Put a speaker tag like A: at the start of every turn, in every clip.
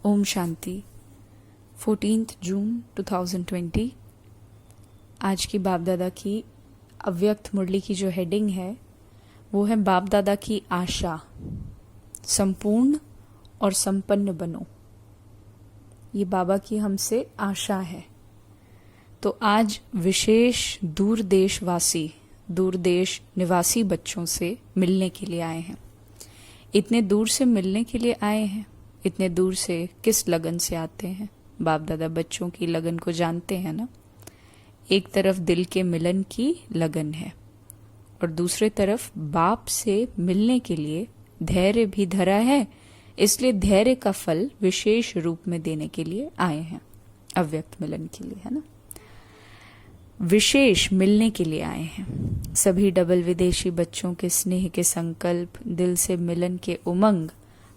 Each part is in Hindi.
A: ओम शांति। 14 जून 2020। आज की बाप दादा की अव्यक्त मुरली की जो हेडिंग है वो है बाप दादा की आशा, संपूर्ण और संपन्न बनो। ये बाबा की हमसे आशा है। तो आज विशेष दूर देश निवासी बच्चों से मिलने के लिए आए हैं। इतने दूर से मिलने के लिए आए हैं। इतने दूर से किस लगन से आते हैं? बाप दादा बच्चों की लगन को जानते हैं ना। एक तरफ दिल के मिलन की लगन है और दूसरे तरफ बाप से मिलने के लिए धैर्य भी धरा है। इसलिए धैर्य का फल विशेष रूप में देने के लिए आए हैं, अव्यक्त मिलन के लिए, है ना। विशेष मिलने के लिए आए हैं। सभी डबल विदेशी बच्चों के स्नेह के संकल्प, दिल से मिलन के उमंग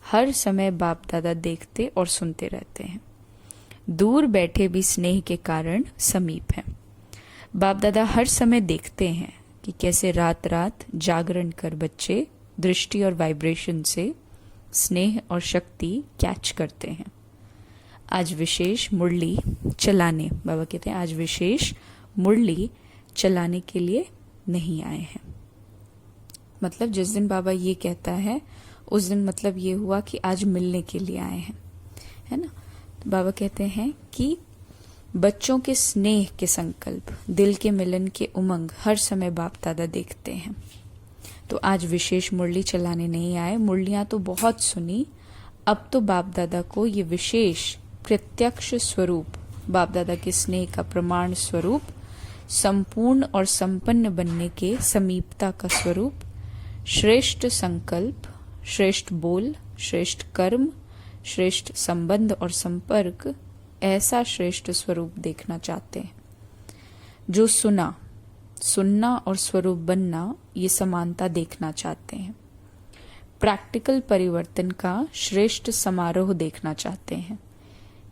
A: हर समय बाप दादा देखते और सुनते रहते हैं। दूर बैठे भी स्नेह के कारण समीप हैं। बाप दादा हर समय देखते हैं कि कैसे रात रात जागरण कर बच्चे दृष्टि और वाइब्रेशन से स्नेह और शक्ति कैच करते हैं। आज विशेष मुरली चलाने, बाबा कहते हैं आज विशेष मुरली चलाने के लिए नहीं आए हैं। मतलब जिस दिन बाबा ये कहता है उस दिन मतलब ये हुआ कि आज मिलने के लिए आए हैं, है ना। तो बाबा कहते हैं कि बच्चों के स्नेह के संकल्प, दिल के मिलन के उमंग हर समय बाप दादा देखते हैं। तो आज विशेष मुरली चलाने नहीं आए। मुरलियां तो बहुत सुनी, अब तो बाप दादा को ये विशेष प्रत्यक्ष स्वरूप, बाप दादा के स्नेह का प्रमाण स्वरूप, संपूर्ण और संपन्न बनने के समीपता का स्वरूप, श्रेष्ठ संकल्प, श्रेष्ठ बोल, श्रेष्ठ कर्म, श्रेष्ठ संबंध और संपर्क, ऐसा श्रेष्ठ स्वरूप देखना चाहते हैं। जो सुनना और स्वरूप बनना, ये समानता देखना चाहते हैं। प्रैक्टिकल परिवर्तन का श्रेष्ठ समारोह देखना चाहते हैं।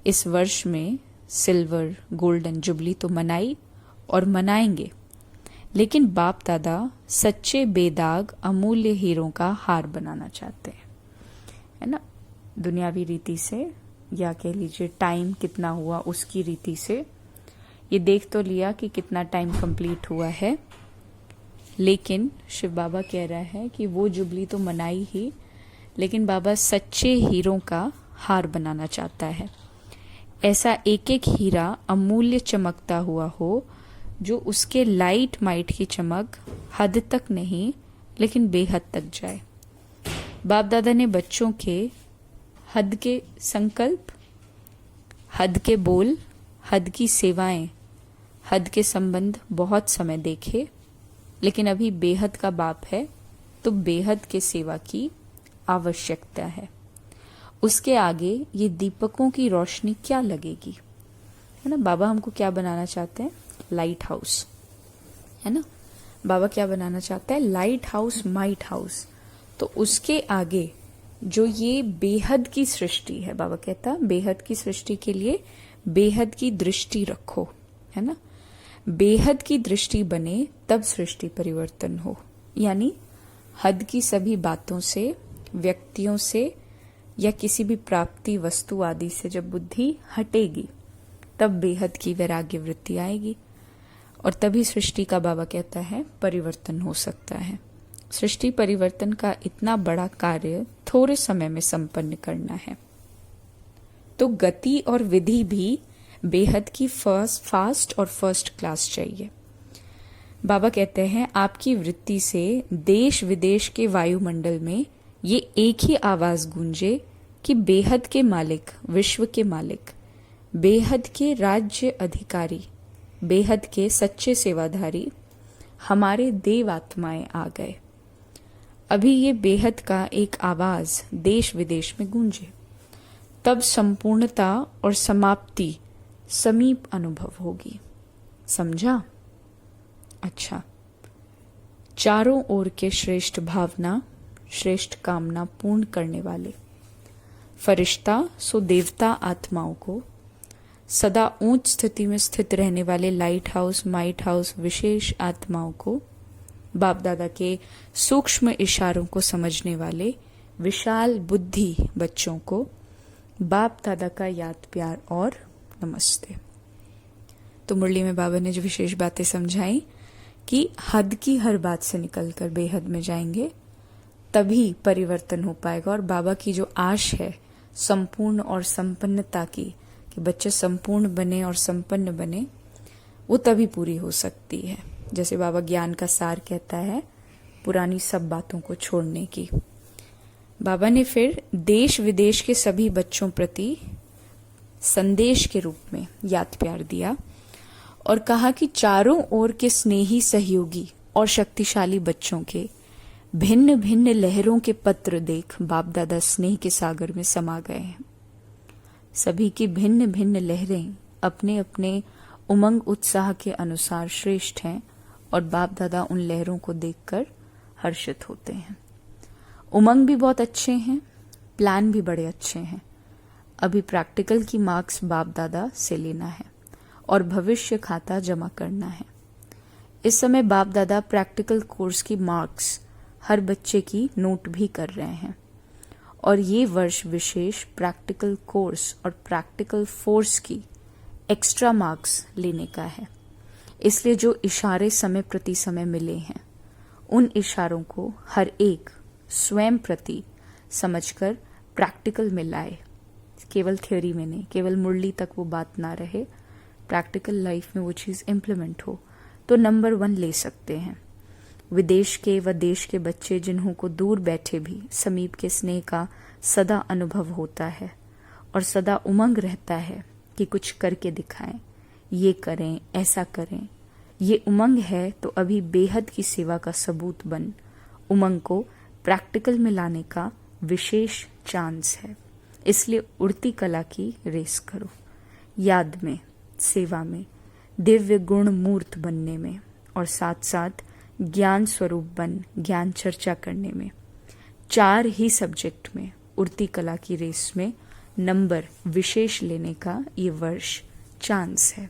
A: इस वर्ष में सिल्वर गोल्डन जुबली तो मनाई और मनाएंगे, लेकिन बाप दादा सच्चे बेदाग अमूल्य हीरों का हार बनाना चाहते हैं, है ना। दुनियावी रीति से या कह लीजिए टाइम कितना हुआ उसकी रीति से ये देख तो लिया कि कितना टाइम कंप्लीट हुआ है, लेकिन शिव बाबा कह रहा है कि वो जुबली तो मनाई ही, लेकिन बाबा सच्चे हीरों का हार बनाना चाहता है। ऐसा एक एक हीरा अमूल्य चमकता हुआ हो, जो उसके लाइट माइट की चमक हद तक नहीं लेकिन बेहद तक जाए। बाप दादा ने बच्चों के हद के संकल्प, हद के बोल, हद की सेवाएं, हद के संबंध बहुत समय देखे, लेकिन अभी बेहद का बाप है तो बेहद के सेवा की आवश्यकता है। उसके आगे ये दीपकों की रोशनी क्या लगेगी, है ना। बाबा हमको क्या बनाना चाहते हैं? लाइट हाउस, है ना। बाबा क्या बनाना चाहता है? Light house, might house. तो उसके आगे जो ये बेहद की सृष्टि है, बाबा कहता बेहद की सृष्टि के लिए बेहद की दृष्टि रखो, है ना। बेहद की दृष्टि बने तब सृष्टि परिवर्तन हो। यानी हद की सभी बातों से, व्यक्तियों से या किसी भी प्राप्ति वस्तु आदि से जब बुद्धि हटेगी तब बेहद की वैराग्य वृत्ति आएगी और तभी सृष्टि का बाबा कहता है परिवर्तन हो सकता है। सृष्टि परिवर्तन का इतना बड़ा कार्य थोड़े समय में संपन्न करना है, तो गति और विधि भी बेहद की फास्ट और फर्स्ट क्लास चाहिए। बाबा कहते हैं आपकी वृत्ति से देश विदेश के वायुमंडल में ये एक ही आवाज गूंजे कि बेहद के मालिक, विश्व के मालिक, बेहद के राज्य अधिकारी, बेहद के सच्चे सेवाधारी हमारे देव आत्माएं आ गए। अभी ये बेहद का एक आवाज देश विदेश में गूंजे, तब संपूर्णता और समाप्ति समीप अनुभव होगी। समझा? अच्छा, चारों ओर के श्रेष्ठ भावना, श्रेष्ठ कामना पूर्ण करने वाले फरिश्ता सो देवता आत्माओं को, सदा ऊंच स्थिति में स्थित रहने वाले लाइट हाउस, माइट हाउस विशेष आत्माओं को, बाप दादा के सूक्ष्म इशारों को समझने वाले विशाल बुद्धि बच्चों को, बाप दादा का याद प्यार और नमस्ते। तो मुरली में बाबा ने जो विशेष बातें समझाई कि हद की हर बात से निकलकर बेहद में जाएंगे तभी परिवर्तन हो पाएगा। और बाबा की जो आश है संपूर्ण और संपन्नता की, कि बच्चे संपूर्ण बने और संपन्न बने, वो तभी पूरी हो सकती है। जैसे बाबा ज्ञान का सार कहता है, पुरानी सब बातों को छोड़ने की। बाबा ने फिर देश विदेश के सभी बच्चों प्रति संदेश के रूप में याद प्यार दिया और कहा कि चारों ओर के स्नेही, सहयोगी और शक्तिशाली बच्चों के भिन्न भिन्न लहरों के पत्र देख बाप दादा स्नेह के सागर में समा गए हैं। सभी की भिन्न भिन्न लहरें अपने अपने उमंग उत्साह के अनुसार श्रेष्ठ हैं और बाप दादा उन लहरों को देखकर हर्षित होते हैं। उमंग भी बहुत अच्छे हैं, प्लान भी बड़े अच्छे हैं। अभी प्रैक्टिकल की मार्क्स बाप दादा से लेना है और भविष्य खाता जमा करना है। इस समय बाप दादा प्रैक्टिकल कोर्स की मार्क्स हर बच्चे की नोट भी कर रहे हैं और ये वर्ष विशेष प्रैक्टिकल कोर्स और प्रैक्टिकल फोर्स की एक्स्ट्रा मार्क्स लेने का है। इसलिए जो इशारे समय प्रति समय मिले हैं उन इशारों को हर एक स्वयं प्रति समझकर प्रैक्टिकल में लाए। केवल थ्योरी में नहीं, केवल मुरली तक वो बात ना रहे, प्रैक्टिकल लाइफ में वो चीज इम्प्लीमेंट हो तो नंबर 1 ले सकते हैं। विदेश के व देश के बच्चे जिन्हों को दूर बैठे भी समीप के स्नेह का सदा अनुभव होता है और सदा उमंग रहता है कि कुछ करके दिखाएं, ये करें, ऐसा करें, ये उमंग है तो अभी बेहद की सेवा का सबूत बन उमंग को प्रैक्टिकल में लाने का विशेष चांस है। इसलिए उड़ती कला की रेस करो, याद में, सेवा में, दिव्य गुण मूर्त बनने में और साथ साथ ज्ञान स्वरूप बन ज्ञान चर्चा करने में। 4 ही सब्जेक्ट में उड़ती कला की रेस में नंबर विशेष लेने का ये वर्ष चांस है।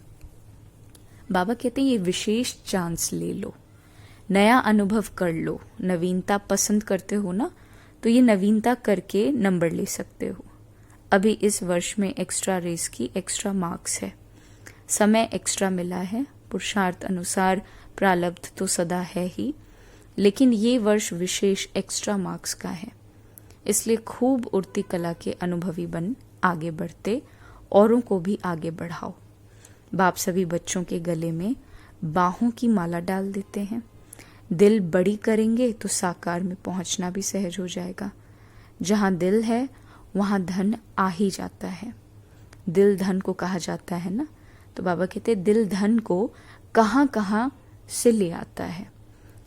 A: बाबा कहते हैं ये विशेष चांस ले लो, नया अनुभव कर लो। नवीनता पसंद करते हो ना, तो ये नवीनता करके नंबर ले सकते हो। अभी इस वर्ष में एक्स्ट्रा रेस की एक्स्ट्रा मार्क्स है, समय एक्स्ट्रा मिला है, पुरुषार्थ अनुसार प्रारब्ध तो सदा है ही, लेकिन ये वर्ष विशेष एक्स्ट्रा मार्क्स का है। इसलिए खूब उड़ती कला के अनुभवी बन आगे बढ़ते औरों को भी आगे बढ़ाओ। बाप सभी बच्चों के गले में बाहों की माला डाल देते हैं। दिल बड़ी करेंगे तो साकार में पहुंचना भी सहज हो जाएगा। जहां दिल है वहां धन आ ही जाता है। दिल धन को कहा जाता है ना, तो बाबा कहते हैं दिल धन को कहां कहां से ले आता है।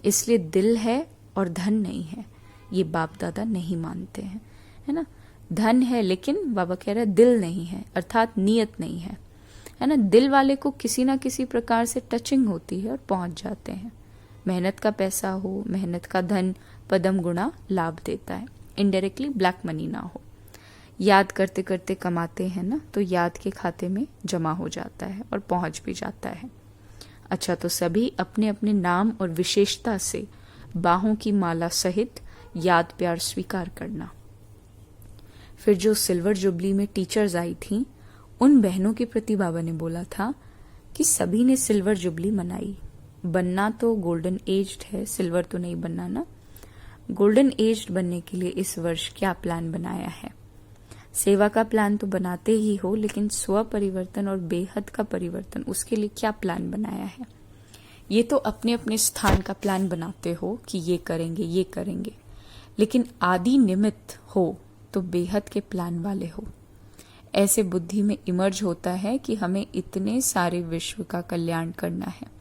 A: इसलिए दिल है और धन नहीं है, ये बाप दादा नहीं मानते हैं, है ना। धन है लेकिन बाबा कह रहे हैं दिल नहीं है, अर्थात नियत नहीं है ना। दिल वाले को किसी ना किसी प्रकार से टचिंग होती है और पहुंच जाते हैं। मेहनत का पैसा हो, मेहनत का धन पदम गुणा लाभ देता है, इनडायरेक्टली ब्लैक मनी ना हो। याद करते करते कमाते हैं ना, तो याद के खाते में जमा हो जाता है और पहुंच भी जाता है। अच्छा, तो सभी अपने अपने नाम और विशेषता से बाहों की माला सहित याद प्यार स्वीकार करना। फिर जो सिल्वर जुबली में टीचर्स आई थी, उन बहनों के प्रति बाबा ने बोला था कि सभी ने सिल्वर जुबली मनाई। बनना तो गोल्डन एज्ड है, सिल्वर तो नहीं बनना ना। गोल्डन एज्ड बनने के लिए इस वर्ष क्या प्लान बनाया है? सेवा का प्लान तो बनाते ही हो, लेकिन स्व परिवर्तन और बेहद का परिवर्तन, उसके लिए क्या प्लान बनाया है? ये तो अपने अपने स्थान का प्लान बनाते हो कि ये करेंगे, ये करेंगे, लेकिन आदि निमित्त हो तो बेहद के प्लान वाले हो। ऐसे बुद्धि में इमर्ज होता है कि हमें इतने सारे विश्व का कल्याण करना है।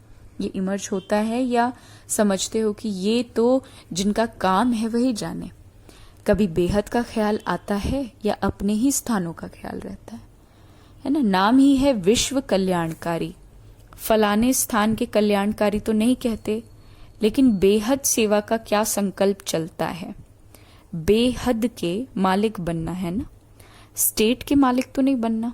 A: ये इमर्ज होता है या समझते हो कि ये तो जिनका काम है वही जाने। कभी बेहद का ख्याल आता है या अपने ही स्थानों का ख्याल रहता है ना। नाम ही है विश्व कल्याणकारी, फलाने स्थान के कल्याणकारी तो नहीं कहते, लेकिन बेहद सेवा का क्या संकल्प चलता है। बेहद के मालिक बनना है ना, स्टेट के मालिक तो नहीं बनना।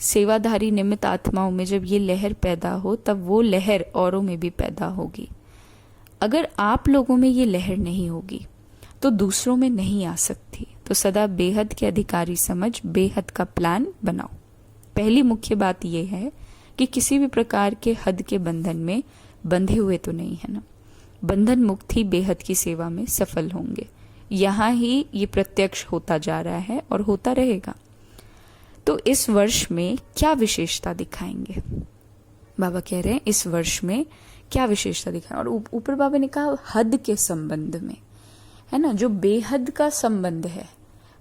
A: सेवाधारी निमित्त आत्माओं में जब ये लहर पैदा हो, तब वो लहर औरों में भी पैदा होगी। अगर आप लोगों में ये लहर नहीं होगी तो दूसरों में नहीं आ सकती। तो सदा बेहद के अधिकारी समझ बेहद का प्लान बनाओ। पहली मुख्य बात यह है कि किसी भी प्रकार के हद के बंधन में बंधे हुए तो नहीं है ना। बंधन मुक्त ही बेहद की सेवा में सफल होंगे। यहाँ ही ये प्रत्यक्ष होता जा रहा है और होता रहेगा। तो इस वर्ष में क्या विशेषता दिखाएंगे? बाबा कह रहे हैं इस वर्ष में क्या विशेषता दिखाएं। और ऊपर बाबा ने कहा हद के संबंध में, है ना, जो बेहद का संबंध है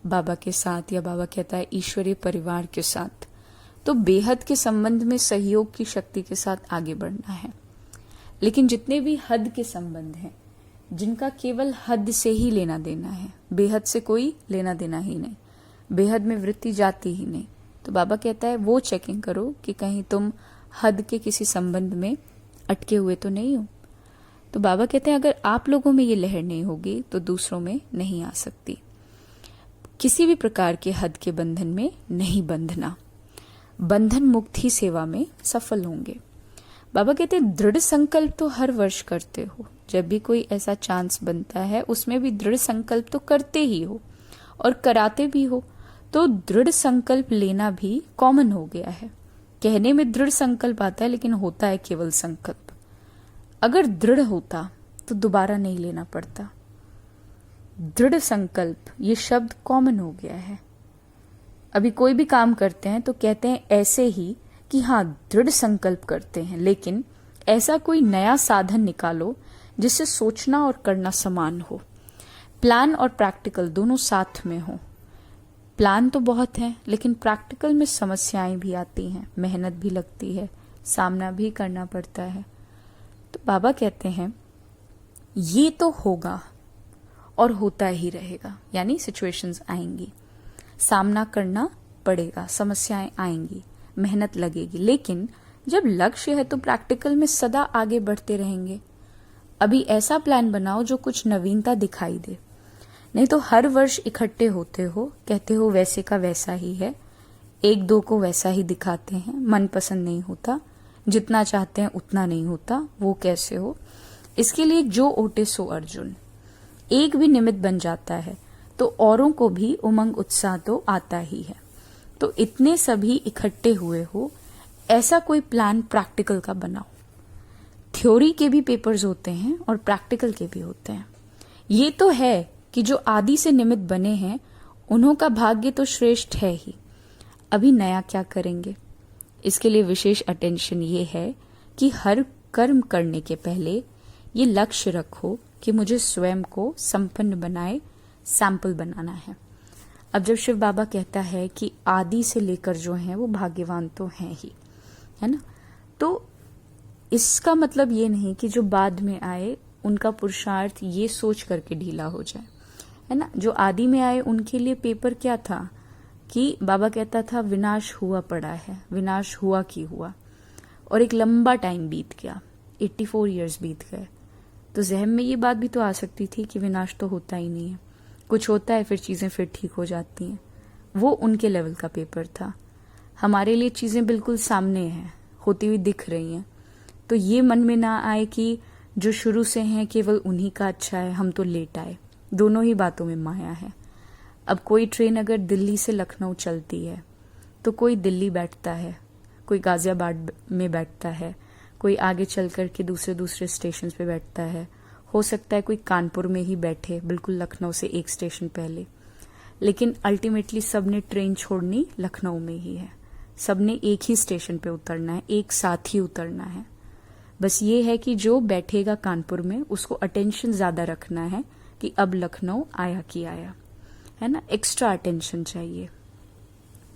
A: बाबा के साथ, या बाबा कहता है ईश्वरीय परिवार के साथ, तो बेहद के संबंध में सहयोग की शक्ति के साथ आगे बढ़ना है। लेकिन जितने भी हद के संबंध हैं, जिनका केवल हद से ही लेना देना है, बेहद से कोई लेना देना ही नहीं, बेहद में वृत्ति जाती ही नहीं, तो बाबा कहता है वो चेकिंग करो कि कहीं तुम हद के किसी संबंध में अटके हुए तो नहीं हो। तो बाबा कहते हैं अगर आप लोगों में ये लहर नहीं होगी तो दूसरों में नहीं आ सकती। किसी भी प्रकार के हद के बंधन में नहीं बंधना, बंधन मुक्त ही सेवा में सफल होंगे। बाबा कहते हैं दृढ़ संकल्प तो हर वर्ष करते हो, जब भी कोई ऐसा चांस बनता है उसमें भी दृढ़ संकल्प तो करते ही हो और कराते भी हो। तो दृढ़ संकल्प लेना भी कॉमन हो गया है। कहने में दृढ़ संकल्प आता है लेकिन होता है केवल संकल्प। अगर दृढ़ होता तो दोबारा नहीं लेना पड़ता। दृढ़ संकल्प ये शब्द कॉमन हो गया है। अभी कोई भी काम करते हैं तो कहते हैं ऐसे ही कि हाँ दृढ़ संकल्प करते हैं, लेकिन ऐसा कोई नया साधन निकालो जिससे सोचना और करना समान हो, प्लान और प्रैक्टिकल दोनों साथ में हो। प्लान तो बहुत है लेकिन प्रैक्टिकल में समस्याएं भी आती हैं, मेहनत भी लगती है, सामना भी करना पड़ता है। तो बाबा कहते हैं ये तो होगा और होता ही रहेगा, यानी सिचुएशंस आएंगी, सामना करना पड़ेगा, समस्याएं आएंगी, मेहनत लगेगी, लेकिन जब लक्ष्य है तो प्रैक्टिकल में सदा आगे बढ़ते रहेंगे। अभी ऐसा प्लान बनाओ जो कुछ नवीनता दिखाई दे, नहीं तो हर वर्ष इकट्ठे होते हो, कहते हो वैसे का वैसा ही है, एक दो को वैसा ही दिखाते हैं, मन पसंद नहीं होता, जितना चाहते हैं उतना नहीं होता, वो कैसे हो। इसके लिए जो ओटे सो अर्जुन, एक भी निमित्त बन जाता है तो औरों को भी उमंग उत्साह तो आता ही है। तो इतने सभी इकट्ठे हुए हो, ऐसा कोई प्लान प्रैक्टिकल का बनाओ। थ्योरी के भी पेपर्स होते हैं और प्रैक्टिकल के भी होते हैं। ये तो है कि जो आदि से निमित्त बने हैं उन्हों का भाग्य तो श्रेष्ठ है ही। अभी नया क्या करेंगे? इसके लिए विशेष अटेंशन ये है कि हर कर्म करने के पहले ये लक्ष्य रखो कि मुझे स्वयं को संपन्न बनाए, सैंपल बनाना है। अब जब शिव बाबा कहता है कि आदि से लेकर जो है वो भाग्यवान तो हैं ही, है ना, तो इसका मतलब ये नहीं कि जो बाद में आए उनका पुरुषार्थ ये सोच करके ढीला हो जाए, है ना। जो आदि में आए उनके लिए पेपर क्या था कि बाबा कहता था विनाश हुआ पड़ा है, विनाश हुआ कि हुआ, और एक लंबा टाइम बीत गया, 84 इयर्स बीत गए। तो जहन में ये बात भी तो आ सकती थी कि विनाश तो होता ही नहीं है, कुछ होता है फिर चीजें फिर ठीक हो जाती हैं। वो उनके लेवल का पेपर था। हमारे लिए चीजें बिल्कुल सामने हैं, होती हुई दिख रही हैं, तो ये मन में ना आए कि जो शुरू से हैं केवल उन्हीं का अच्छा है, हम तो लेट आए। दोनों ही बातों में माया है। अब कोई ट्रेन अगर दिल्ली से लखनऊ चलती है तो कोई दिल्ली बैठता है, कोई गाजियाबाद में बैठता है, कोई आगे चल कर के दूसरे स्टेशन पे बैठता है, हो सकता है कोई कानपुर में ही बैठे, बिल्कुल लखनऊ से एक स्टेशन पहले, लेकिन अल्टीमेटली सबने ट्रेन छोड़नी लखनऊ में ही है, सबने एक ही स्टेशन पे उतरना है, एक साथ ही उतरना है। बस ये है कि जो बैठेगा कानपुर में उसको अटेंशन ज्यादा रखना है कि अब लखनऊ आया कि आया, है ना, एक्स्ट्रा अटेंशन चाहिए।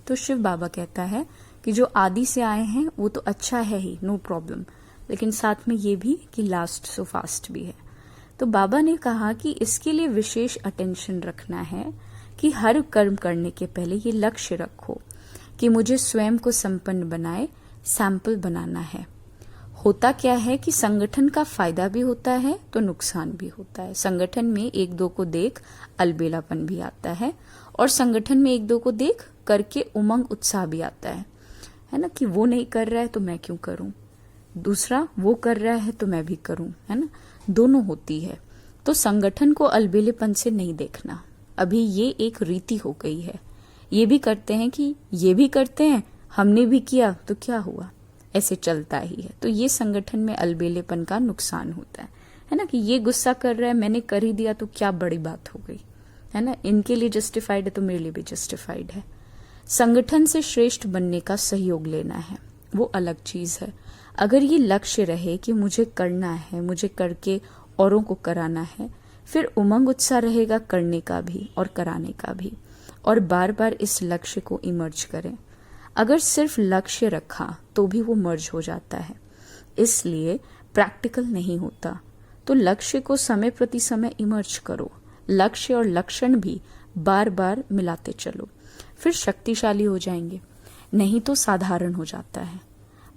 A: तो शिव बाबा कहता है कि जो आदि से आए हैं वो तो अच्छा है ही, नो प्रॉब्लम, लेकिन साथ में ये भी कि लास्ट सो फास्ट भी है। तो बाबा ने कहा कि इसके लिए विशेष अटेंशन रखना है कि हर कर्म करने के पहले ये लक्ष्य रखो कि मुझे स्वयं को संपन्न बनाए, सैंपल बनाना है। होता क्या है कि संगठन का फायदा भी होता है तो नुकसान भी होता है। संगठन में एक दो को देख अलबेलापन भी आता है, और संगठन में एक दो को देख करके उमंग उत्साह भी आता है ना, कि वो नहीं कर रहा है तो मैं क्यों करूं, दूसरा वो कर रहा है तो मैं भी करूं, है ना, दोनों होती है। तो संगठन को अलबेलेपन से नहीं देखना, अभी ये एक रीति हो गई है। ये भी करते हैं कि ये भी करते हैं, हमने भी किया तो क्या हुआ, ऐसे चलता ही है। तो ये संगठन में अलबेलेपन का नुकसान होता है ना, कि ये गुस्सा कर रहा है, मैंने कर ही दिया तो क्या बड़ी बात हो गई, है ना। इनके लिए जस्टिफाइड है तो मेरे लिए भी जस्टिफाइड है। संगठन से श्रेष्ठ बनने का सहयोग लेना है, वो अलग चीज है। अगर ये लक्ष्य रहे कि मुझे करना है, मुझे करके औरों को कराना है, फिर उमंग उत्साह रहेगा करने का भी और कराने का भी, और बार बार इस लक्ष्य को इमर्ज करें। अगर सिर्फ लक्ष्य रखा तो भी वो मर्ज हो जाता है, इसलिए प्रैक्टिकल नहीं होता। तो लक्ष्य को समय प्रति समय इमर्ज करो, लक्ष्य और लक्षण भी बार बार मिलाते चलो, फिर शक्तिशाली हो जाएंगे, नहीं तो साधारण हो जाता है।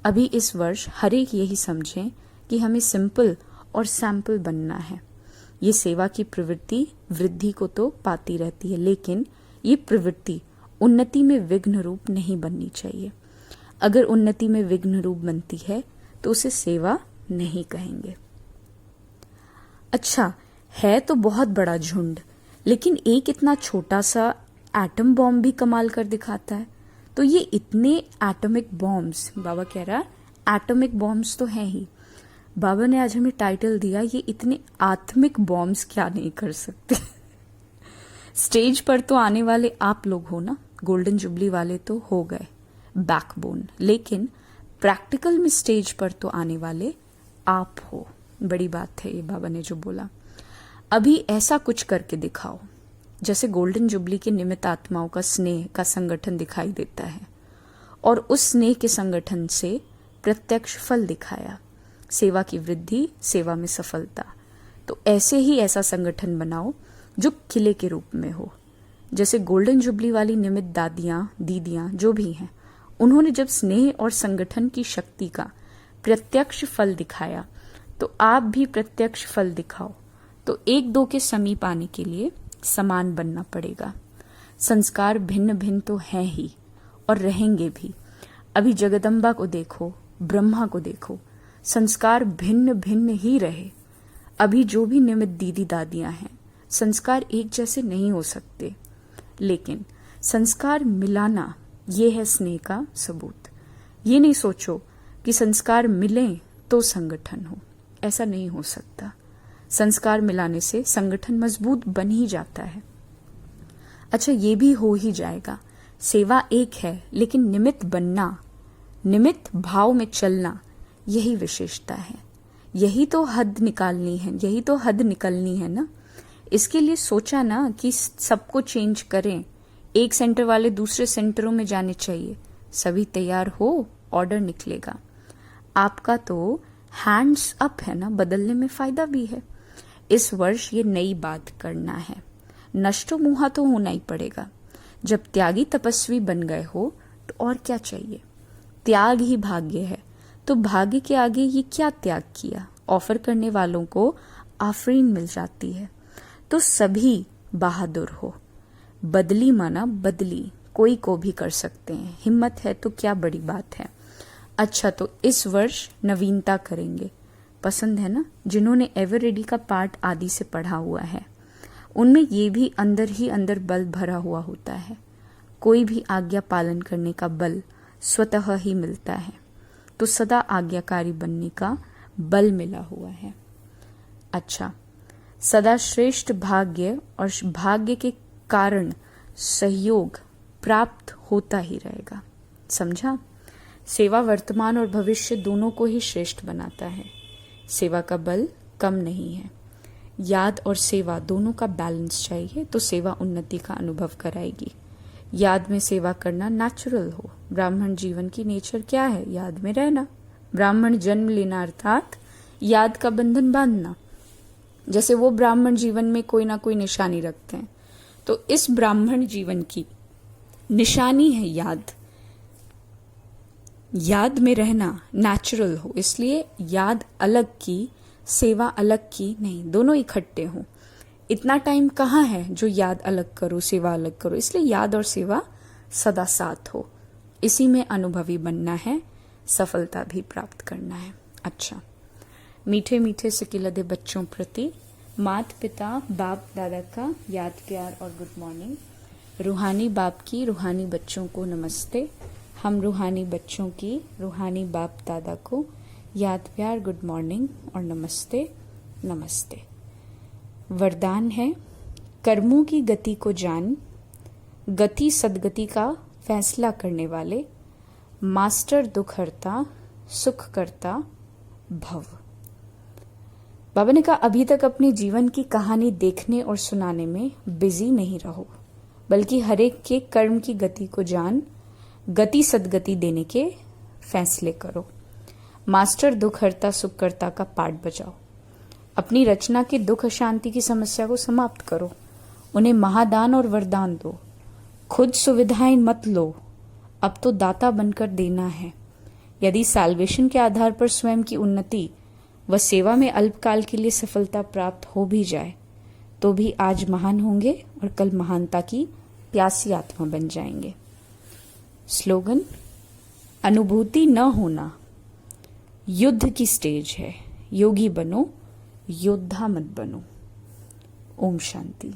A: अभी इस वर्ष हर एक यही समझें कि हमें सिंपल और सैंपल बनना है। ये सेवा की प्रवृत्ति वृद्धि को तो पाती रहती है, लेकिन ये प्रवृत्ति उन्नति में विघ्न रूप नहीं बननी चाहिए। अगर उन्नति में विघ्न रूप बनती है तो उसे सेवा नहीं कहेंगे। अच्छा, है तो बहुत बड़ा झुंड, लेकिन एक इतना छोटा सा एटम बॉम्ब भी कमाल कर दिखाता है। तो ये इतने एटॉमिक बॉम्ब्स, बाबा कह रहा एटॉमिक बॉम्ब्स तो हैं ही। बाबा ने आज हमें टाइटल दिया, ये इतने आत्मिक बॉम्ब्स क्या नहीं कर सकते। स्टेज पर तो आने वाले आप लोग हो ना, गोल्डन जुबली वाले तो हो गए बैकबोन, लेकिन प्रैक्टिकल में स्टेज पर तो आने वाले आप हो। बड़ी बात है ये बाबा ने जो बोला। अभी ऐसा कुछ करके दिखाओ जैसे गोल्डन जुबली के निमित्त आत्माओं का स्नेह का संगठन दिखाई देता है, और उस स्नेह के संगठन से प्रत्यक्ष फल दिखाया, सेवा की वृद्धि, सेवा में सफलता। तो ऐसे ही ऐसा संगठन बनाओ जो किले के रूप में हो। जैसे गोल्डन जुबली वाली निमित्त दादियां, दीदियां जो भी हैं, उन्होंने जब स्नेह और संगठन की शक्ति का प्रत्यक्ष फल दिखाया, तो आप भी प्रत्यक्ष फल दिखाओ। तो एक दो के समीप आने के लिए समान बनना पड़ेगा। संस्कार भिन्न भिन्न तो हैं ही और रहेंगे भी। अभी जगदम्बा को देखो, ब्रह्मा को देखो, संस्कार भिन्न भिन्न ही रहे। अभी जो भी निमित्त दीदी दादियां हैं, संस्कार एक जैसे नहीं हो सकते, लेकिन संस्कार मिलाना ये है स्नेह का सबूत। ये नहीं सोचो कि संस्कार मिलें तो संगठन हो, ऐसा नहीं हो सकता। संस्कार मिलाने से संगठन मजबूत बन ही जाता है। अच्छा, ये भी हो ही जाएगा। सेवा एक है, लेकिन निमित्त बनना, निमित्त भाव में चलना, यही विशेषता है। यही तो हद निकालनी है, यही तो हद निकलनी है ना। इसके लिए सोचा ना कि सबको चेंज करें, एक सेंटर वाले दूसरे सेंटरों में जाने चाहिए। सभी तैयार हो, ऑर्डर निकलेगा। आपका तो हैंड्स अप है ना, बदलने में फायदा भी है। इस वर्ष ये नई बात करना है, नष्टो मुहा तो होना ही पड़ेगा। जब त्यागी तपस्वी बन गए हो तो और क्या चाहिए। त्याग ही भाग्य है, तो भाग्य के आगे ये क्या त्याग किया। ऑफर करने वालों को आफरीन मिल जाती है। तो सभी बहादुर हो। बदली माना बदली, कोई को भी कर सकते हैं, हिम्मत है तो क्या बड़ी बात है। अच्छा, तो इस वर्ष नवीनता करेंगे। पसंद है ना, जिन्होंने एवर रेडी का पार्ट आदि से पढ़ा हुआ है, उनमें ये भी अंदर ही अंदर बल भरा हुआ होता है। कोई भी आज्ञा पालन करने का बल स्वतः ही मिलता है, तो सदा आज्ञाकारी बनने का बल मिला हुआ है। अच्छा, सदा श्रेष्ठ भाग्य और भाग्य के कारण सहयोग प्राप्त होता ही रहेगा। समझा। सेवा वर्तमान और भविष्य दोनों को ही श्रेष्ठ बनाता है। सेवा का बल कम नहीं है। याद और सेवा दोनों का बैलेंस चाहिए, तो सेवा उन्नति का अनुभव कराएगी। याद में सेवा करना नेचुरल हो। ब्राह्मण जीवन की नेचर क्या है? याद में रहना। ब्राह्मण जन्म लेना अर्थात याद का बंधन बांधना। जैसे वो ब्राह्मण जीवन में कोई ना कोई निशानी रखते हैं, तो इस ब्राह्मण जीवन की निशानी है याद। याद में रहना नेचुरल हो, इसलिए याद अलग की, सेवा अलग की नहीं, दोनों इकट्ठे हों। इतना टाइम कहाँ है जो याद अलग करो, सेवा अलग करो। इसलिए याद और सेवा सदा साथ हो। इसी में अनुभवी बनना है, सफलता भी प्राप्त करना है। अच्छा, मीठे मीठे सिकिलदे बच्चों प्रति माता पिता बाप दादा का याद प्यार और गुड मॉर्निंग। रूहानी बाप की रूहानी बच्चों को नमस्ते। हम रूहानी बच्चों की रूहानी बाप दादा को याद प्यार गुड मॉर्निंग और नमस्ते नमस्ते। वरदान है, कर्मों की गति को जान, गति सदगति का फैसला करने वाले, मास्टर दुखहर्ता सुख करता भव। बाबा ने कहा, अभी तक अपने जीवन की कहानी देखने और सुनाने में बिजी नहीं रहो, बल्कि हर एक के कर्म की गति को जान, गति सदगति देने के फैसले करो। मास्टर दुखहर्ता सुख करता का पाठ बजाओ। अपनी रचना के दुख अशांति की समस्या को समाप्त करो। उन्हें महादान और वरदान दो। खुद सुविधाएं मत लो, अब तो दाता बनकर देना है। यदि साल्वेशन के आधार पर स्वयं की उन्नति व सेवा में अल्पकाल के लिए सफलता प्राप्त हो भी जाए, तो भी आज महान होंगे और कल महानता की प्यासी आत्मा बन जाएंगे। स्लोगन, अनुभूति न होना युद्ध की स्टेज है, योगी बनो योद्धा मत बनो। ओम शांति।